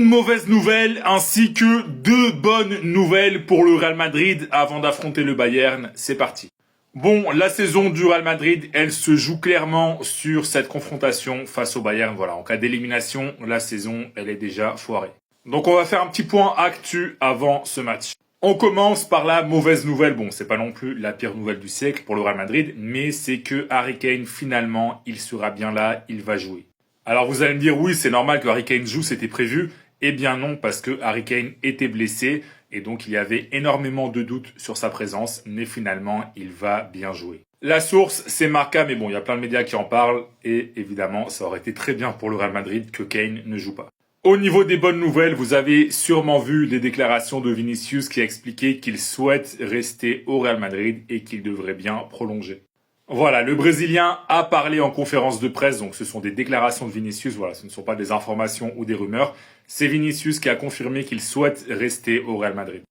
mauvaise nouvelle ainsi que deux bonnes nouvelles pour le Real Madrid avant d'affronter le Bayern. C'est parti. Bon, la saison du Real Madrid, elle se joue clairement sur cette confrontation face au Bayern. Voilà, en cas d'élimination, la saison, elle est déjà foirée. Donc on va faire un petit point actu avant ce match. On commence par la mauvaise nouvelle. Bon, c'est pas non plus la pire nouvelle du siècle pour le Real Madrid, mais c'est que Harry Kane, finalement, il sera bien là, il va jouer. Alors vous allez me dire, oui, c'est normal que Harry Kane joue, c'était prévu. Eh bien non, parce que Harry Kane était blessé et donc il y avait énormément de doutes sur sa présence, mais finalement, il va bien jouer. La source, c'est Marca, mais bon, il y a plein de médias qui en parlent et évidemment, ça aurait été très bien pour le Real Madrid que Kane ne joue pas. Au niveau des bonnes nouvelles, vous avez sûrement vu les déclarations de Vinicius qui a expliqué qu'il souhaite rester au Real Madrid et qu'il devrait bien prolonger. Voilà, le Brésilien a parlé en conférence de presse, donc ce sont des déclarations de Vinicius, voilà, ce ne sont pas des informations ou des rumeurs. C'est Vinicius qui a confirmé qu'il souhaite rester au Real Madrid.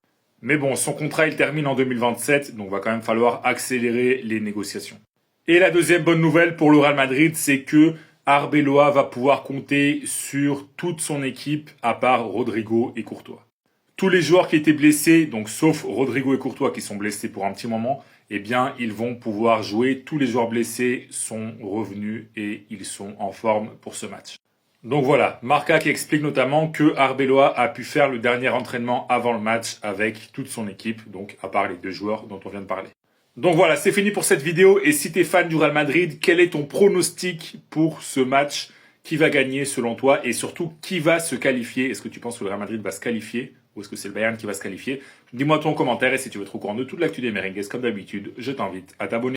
Mais bon, son contrat il termine en 2027, donc va quand même falloir accélérer les négociations. Et la deuxième bonne nouvelle pour le Real Madrid, c'est que Arbeloa va pouvoir compter sur toute son équipe à part Rodrigo et Courtois. Tous les joueurs qui étaient blessés, donc sauf Rodrigo et Courtois qui sont blessés pour un petit moment, eh bien ils vont pouvoir jouer. Tous les joueurs blessés sont revenus et ils sont en forme pour ce match. Donc voilà, Marca qui explique notamment que Arbeloa a pu faire le dernier entraînement avant le match avec toute son équipe, donc à part les deux joueurs dont on vient de parler. Donc voilà, c'est fini pour cette vidéo. Et si tu es fan du Real Madrid, quel est ton pronostic pour ce match? Qui va gagner selon toi? Et surtout, qui va se qualifier? Est-ce que tu penses que le Real Madrid va se qualifier? Ou est-ce que c'est le Bayern qui va se qualifier? Dis-moi ton commentaire et si tu veux être au courant de toute l'actu des Merengues, comme d'habitude, je t'invite à t'abonner.